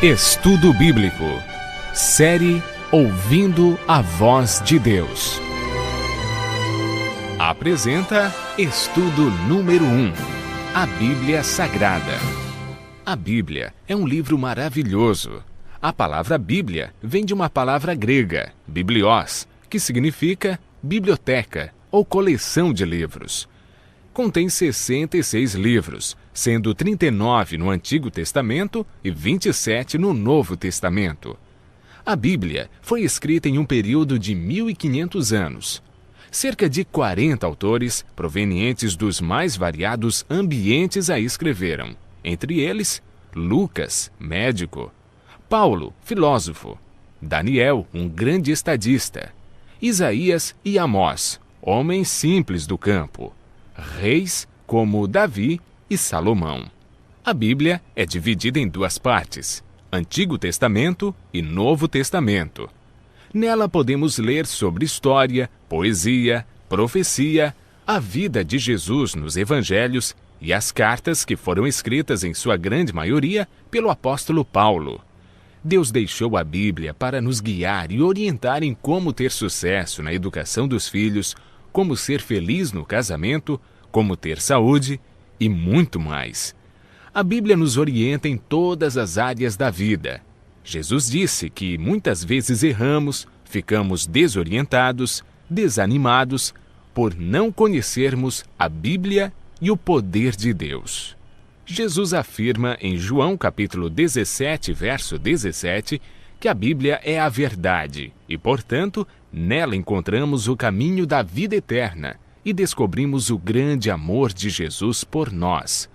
Estudo Bíblico. Série Ouvindo a Voz de Deus. Apresenta Estudo número 1. A Bíblia Sagrada. A Bíblia é um livro maravilhoso. A palavra Bíblia vem de uma palavra grega, biblios, que significa biblioteca ou coleção de livros. Contém 66 livros, sendo 39 no Antigo Testamento e 27 no Novo Testamento. A Bíblia foi escrita em um período de 1500 anos. Cerca de 40 autores, provenientes dos mais variados ambientes, a escreveram. Entre eles, Lucas, médico; Paulo, filósofo; Daniel, um grande estadista; Isaías e Amós, homens simples do campo; reis como Davi e Salomão. A Bíblia é dividida em duas partes, Antigo Testamento e Novo Testamento. Nela podemos ler sobre história, poesia, profecia, a vida de Jesus nos evangelhos e as cartas que foram escritas em sua grande maioria pelo apóstolo Paulo. Deus deixou a Bíblia para nos guiar e orientar em como ter sucesso na educação dos filhos, como ser feliz no casamento, como ter saúde e muito mais. A Bíblia nos orienta em todas as áreas da vida. Jesus disse que muitas vezes erramos, ficamos desorientados, desanimados, por não conhecermos a Bíblia e o poder de Deus. Jesus afirma em João capítulo 17, verso 17, que a Bíblia é a verdade e, portanto, nela encontramos o caminho da vida eterna e descobrimos o grande amor de Jesus por nós.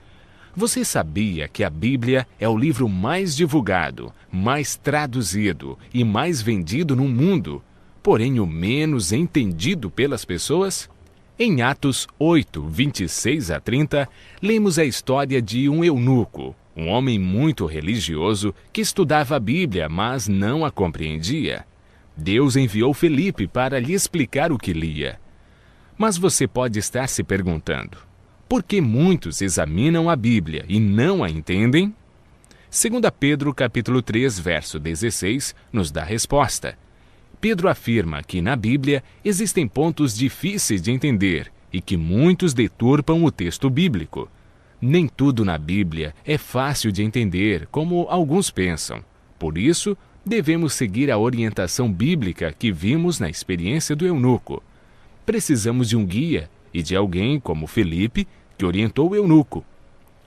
Você sabia que a Bíblia é o livro mais divulgado, mais traduzido e mais vendido no mundo, porém o menos entendido pelas pessoas? Em Atos 8, 26 a 30, lemos a história de um eunuco, um homem muito religioso que estudava a Bíblia, mas não a compreendia. Deus enviou Felipe para lhe explicar o que lia. Mas você pode estar se perguntando, por que muitos examinam a Bíblia e não a entendem? 2 Pedro capítulo 3, verso 16, nos dá a resposta. Pedro afirma que na Bíblia existem pontos difíceis de entender e que muitos deturpam o texto bíblico. Nem tudo na Bíblia é fácil de entender, como alguns pensam. Por isso, devemos seguir a orientação bíblica que vimos na experiência do eunuco. Precisamos de um guia e de alguém como Felipe, que orientou o eunuco.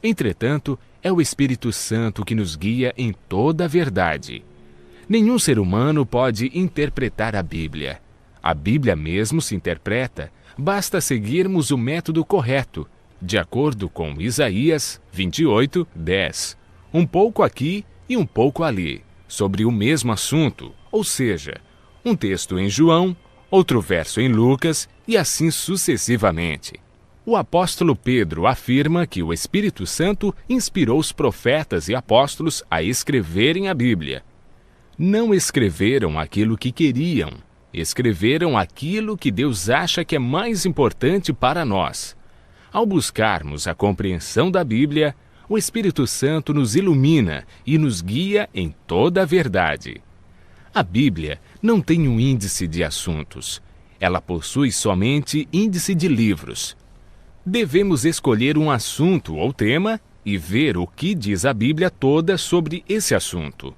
Entretanto, é o Espírito Santo que nos guia em toda a verdade. Nenhum ser humano pode interpretar a Bíblia. A Bíblia mesmo se interpreta, basta seguirmos o método correto, de acordo com Isaías 28, 10. Um pouco aqui e um pouco ali, sobre o mesmo assunto, ou seja, um texto em João, outro verso em Lucas e assim sucessivamente. O apóstolo Pedro afirma que o Espírito Santo inspirou os profetas e apóstolos a escreverem a Bíblia. Não escreveram aquilo que queriam, escreveram aquilo que Deus acha que é mais importante para nós. Ao buscarmos a compreensão da Bíblia, o Espírito Santo nos ilumina e nos guia em toda a verdade. A Bíblia não tem um índice de assuntos. Ela possui somente índice de livros. Devemos escolher um assunto ou tema e ver o que diz a Bíblia toda sobre esse assunto.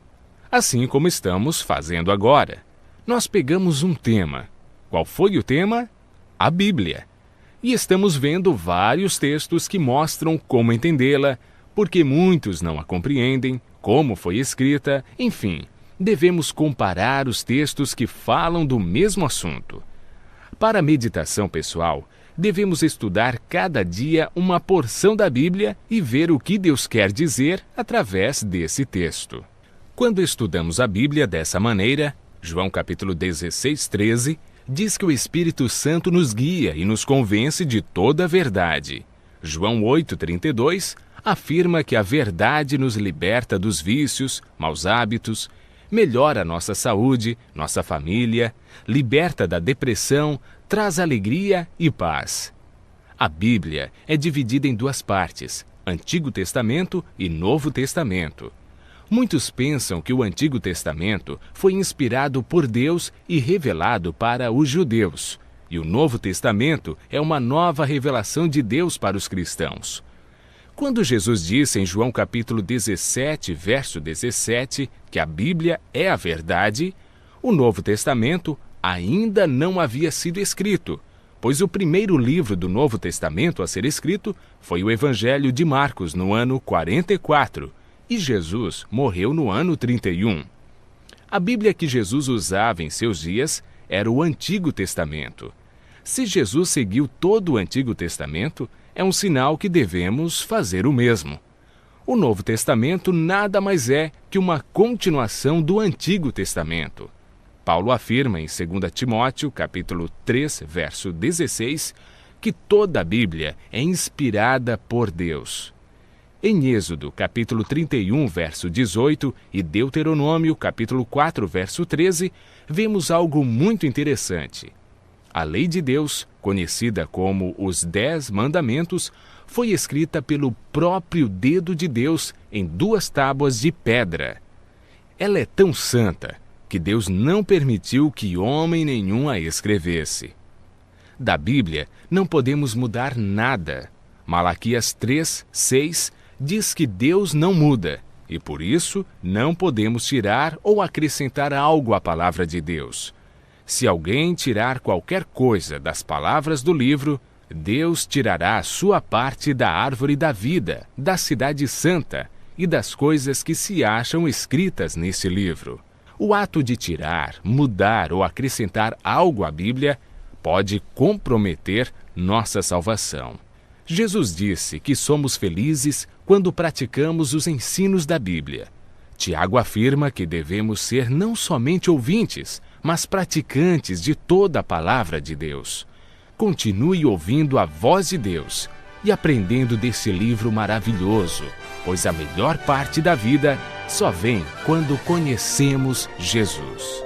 Assim como estamos fazendo agora. Nós pegamos um tema. Qual foi o tema? A Bíblia. E estamos vendo vários textos que mostram como entendê-la, porque muitos não a compreendem, como foi escrita, enfim. Devemos comparar os textos que falam do mesmo assunto. Para a meditação pessoal, devemos estudar cada dia uma porção da Bíblia e ver o que Deus quer dizer através desse texto. Quando estudamos a Bíblia dessa maneira, João capítulo 16, 13, diz que o Espírito Santo nos guia e nos convence de toda a verdade. João 8, 32, afirma que a verdade nos liberta dos vícios, maus hábitos, melhora nossa saúde, nossa família, liberta da depressão, traz alegria e paz. A Bíblia é dividida em duas partes, Antigo Testamento e Novo Testamento. Muitos pensam que o Antigo Testamento foi inspirado por Deus e revelado para os judeus, e o Novo Testamento é uma nova revelação de Deus para os cristãos. Quando Jesus disse em João capítulo 17, verso 17, que a Bíblia é a verdade, o Novo Testamento ainda não havia sido escrito, pois o primeiro livro do Novo Testamento a ser escrito foi o Evangelho de Marcos no ano 44, e Jesus morreu no ano 31. A Bíblia que Jesus usava em seus dias era o Antigo Testamento. Se Jesus seguiu todo o Antigo Testamento, é um sinal que devemos fazer o mesmo. O Novo Testamento nada mais é que uma continuação do Antigo Testamento. Paulo afirma em 2 Timóteo, capítulo 3, verso 16, que toda a Bíblia é inspirada por Deus. Em Êxodo, capítulo 31, verso 18, e Deuteronômio, capítulo 4, verso 13, vemos algo muito interessante. A lei de Deus, conhecida como os 10 Mandamentos, foi escrita pelo próprio dedo de Deus em 2 tábuas de pedra. Ela é tão santa que Deus não permitiu que homem nenhum a escrevesse. Da Bíblia não podemos mudar nada. Malaquias 3, 6 diz que Deus não muda, e por isso não podemos tirar ou acrescentar algo à palavra de Deus. Se alguém tirar qualquer coisa das palavras do livro, Deus tirará a sua parte da árvore da vida, da cidade santa e das coisas que se acham escritas nesse livro. O ato de tirar, mudar ou acrescentar algo à Bíblia pode comprometer nossa salvação. Jesus disse que somos felizes quando praticamos os ensinos da Bíblia. Tiago afirma que devemos ser não somente ouvintes, mas praticantes de toda a palavra de Deus. Continue ouvindo a voz de Deus e aprendendo desse livro maravilhoso, pois a melhor parte da vida só vem quando conhecemos Jesus.